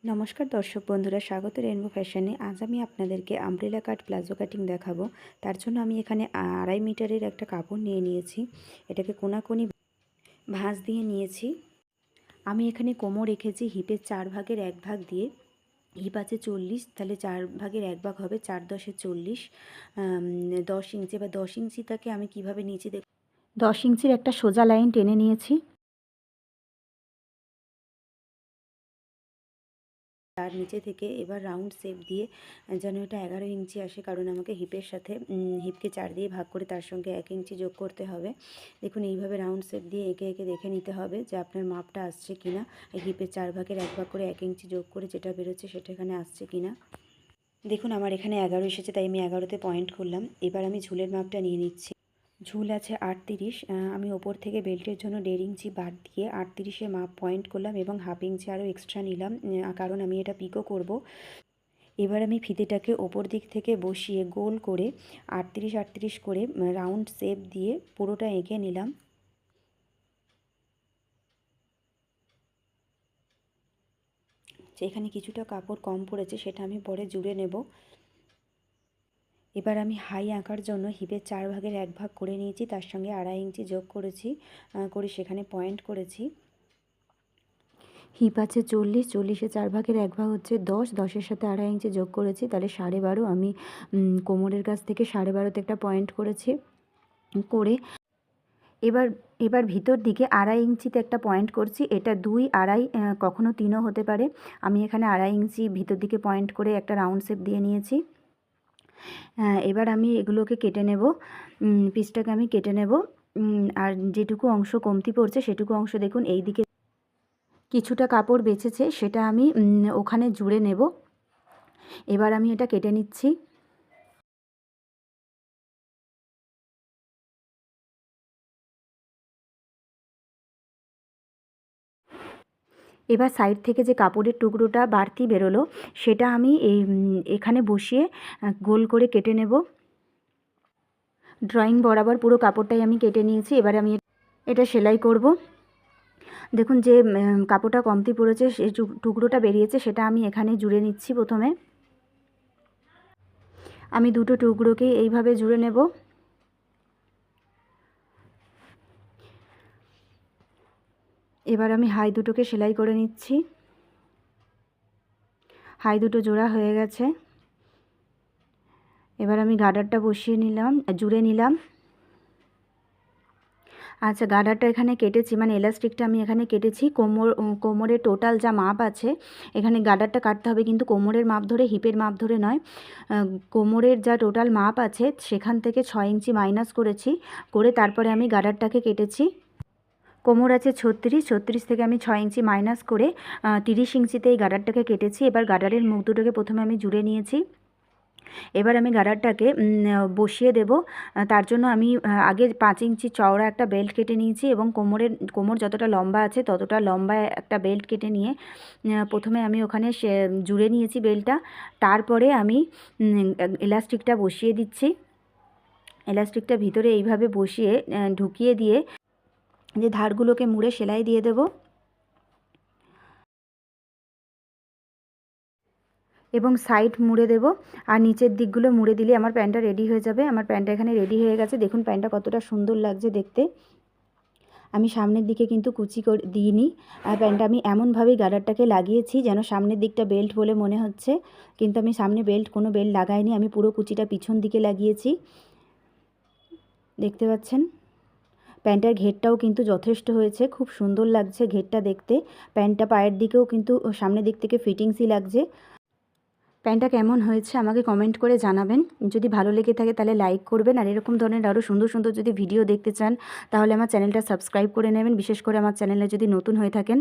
নমস্কার দর্শক বন্ধুরা, স্বাগত রেনবো ফ্যাশনে। আজ আমি আপনাদেরকে আমব্রেলা কাট প্লাজো কাটিং দেখাবো। তার জন্য আমি এখানে 2.5 মিটারের একটা কাপড় নিয়ে নিয়েছি। এটাকে কোনাকুনি ভাঁজ দিয়ে নিয়েছি। আমি এখানে কোমর রেখেছি হিপের 4 ভাগের 1 ভাগ দিয়ে। হিপ আছে 40, তাহলে 4 ভাগের 1 ভাগ হবে 4 10 40, 10 ইঞ্চি। বা 10 ইঞ্চিটাকে আমি কিভাবে নিয়েছি 10 ইঞ্চির একটা সোজা লাইন টেনে নিয়েছি। তার নিচে থেকে এবার রাউন্ড শেপ দিয়ে যেন এটা 11 ইঞ্চি আসে, কারণ আমাকে হিপের সাথে হিপকে 4 দিয়ে ভাগ করে তার সঙ্গে 1 ইঞ্চি যোগ করতে হবে। দেখুন এইভাবে রাউন্ড শেপ দিয়ে এঁকে এঁকে দেখে নিতে হবে যে আপনার মাপটা আসছে কিনা। হিপের 4 ভাগের 1 ভাগ করে 1 ইঞ্চি যোগ করে যেটা বেরোচ্ছে সেটা এখানে আসছে কিনা। দেখুন আমার এখানে 11 এসেছে, তাই আমি 11তে পয়েন্ট করলাম। এবার আমি ঝুলের মাপটা নিয়ে নিচ্ছি। ঝুল আছে 38। আমি ওপর থেকে বেল্টের জন্য 1.5 ইঞ্চি বাদ দিয়ে 38-এ মাপ পয়েন্ট করলাম এবং হাফ ইঞ্চি আরও এক্সট্রা নিলাম, কারণ আমি এটা পিকো করব। এবার আমি ফিতেটাকে ওপর দিক থেকে বসিয়ে গোল করে 38 করে রাউন্ড শেপ দিয়ে পুরোটা এঁকে নিলাম। যেখানে কিছুটা কাপড় কম পড়েছে সেটা আমি পরে জুড়ে নেব। এবার আমি হাই আঁকার জন্য হিপের 4 ভাগের 1 ভাগ করে নিয়েছি, তার সঙ্গে 2.5 ইঞ্চি যোগ করেছি, করে সেখানে পয়েন্ট করেছি। হিপ আছে 40, 40-এ 4 ভাগের 1 ভাগ হচ্ছে 10, 10-এর সাথে 2.5 ইঞ্চি যোগ করেছি, তাহলে 12.5। আমি কোমরের কাছ থেকে 12.5-তে একটা পয়েন্ট করেছি। করে এবার এবার ভিতর দিকে 2.5 ইঞ্চিতে একটা পয়েন্ট করছি। এটা 2, 2.5, কখনো 3ও হতে পারে। আমি এখানে 2.5 ইঞ্চি ভিতর দিকে পয়েন্ট করে একটা রাউন্ড শেপ দিয়ে নিয়েছি। এবার আমি এগুলোকে কেটে নেব। পিসটাকে আমি কেটে নেব। আর যেটুকু অংশ কমতি পড়ছে সেটুকু অংশ দেখুন এই দিকে কিছুটা কাপড় বেঁচেছে, সেটা আমি ওখানে জুড়ে নেব। এবার আমি এটা কেটে নিচ্ছি। এবার সাইড থেকে যে কাপড়ের টুকরোটা বাড়তি বেরোলো সেটা আমি এখানে বসিয়ে গোল করে কেটে নেব। ড্রয়িং বরাবর পুরো কাপড়টাই আমি কেটে নিয়েছি। এবার আমি এটা সেলাই করব। দেখুন যে কাপড়টা কমতি পড়েছে, সেই টুকরোটা বেরিয়েছে, সেটা আমি এখানে জুড়ে নিচ্ছি। প্রথমে আমি দুটো টুকরোকে এইভাবে জুড়ে নেব। এবার আমি হাই দুটোকে সেলাই করে নিচ্ছি। হাই দুটো জোড়া হয়ে গেছে। এবার আমি গার্ডারটা বসিয়ে নিলাম, জুড়ে নিলাম। আচ্ছা, গার্ডারটা এখানে কেটেছি, মানে এলাস্টিকটা আমি এখানে কেটেছি। কোমরের টোটাল যা মাপ আছে এখানে গার্ডারটা কাটতে হবে, কিন্তু কোমরের মাপ ধরে, হিপের মাপ ধরে নয়। কোমরের যা টোটাল মাপ আছে সেখান থেকে 6 ইঞ্চি মাইনাস করেছি, করে তারপরে আমি গার্ডারটাকে কেটেছি। কোমর আছে 36, 36 থেকে আমি 6 ইঞ্চি মাইনাস করে 30 ইঞ্চিতে এই গার্ডারটাকে কেটেছি। এবার গার্ডারের মুখ দুটোকে প্রথমে আমি জুড়ে নিয়েছি। এবার আমি গার্ডারটাকে বসিয়ে দেব। তার জন্য আমি আগে 5 ইঞ্চি চওড়া একটা বেল্ট কেটে নিয়েছি এবং কোমর যতটা লম্বা আছে ততটা লম্বা একটা বেল্ট কেটে নিয়ে প্রথমে আমি ওখানে জুড়ে নিয়েছি বেল্টটা। তারপরে আমি এলাস্টিকটা বসিয়ে দিচ্ছি। এলাস্টিকটা ভিতরে এইভাবে বসিয়ে ঢুকিয়ে দিয়ে যে ধারগুলোকে মুড়ে সেলাই দিয়ে দেব এবং সাইড মুড়ে দেব। আর নিচের দিকগুলো মুড়ে দিলে আমার প্যান্টটা রেডি হয়ে যাবে। আমার প্যান্টটা এখানে রেডি হয়ে গেছে। দেখুন প্যান্টটা কতটা সুন্দর লাগছে দেখতে। আমি সামনের দিকে কিন্তু কুচি করে দিইনি। প্যান্টটা আমি এমনভাবেই গার্ডারটাকে লাগিয়েছি যেন সামনের দিকটা বেল্ট বলে মনে হচ্ছে, কিন্তু আমি সামনে কোনো বেল্ট লাগাইনি। আমি পুরো কুচিটা পিছন দিকে লাগিয়েছি, দেখতে পাচ্ছেন। প্যান্টের ঘেরটাও কিন্তু যথেষ্ট হয়েছে, খুব সুন্দর লাগছে ঘেরটা দেখতে। প্যান্টটা পায়ের দিকেও কিন্তু সামনের দিক থেকে ফিটিংসই লাগছে। প্যান্টটা কেমন হয়েছে আমাকে কমেন্ট করে জানাবেন। যদি ভালো লেগে থাকে তাহলে লাইক করবেন, আর এরকম ধরনের আরও সুন্দর সুন্দর যদি ভিডিও দেখতে চান তাহলে আমার চ্যানেলটা সাবস্ক্রাইব করে নেবেন, বিশেষ করে আমার চ্যানেলে যদি নতুন হয়ে থাকেন।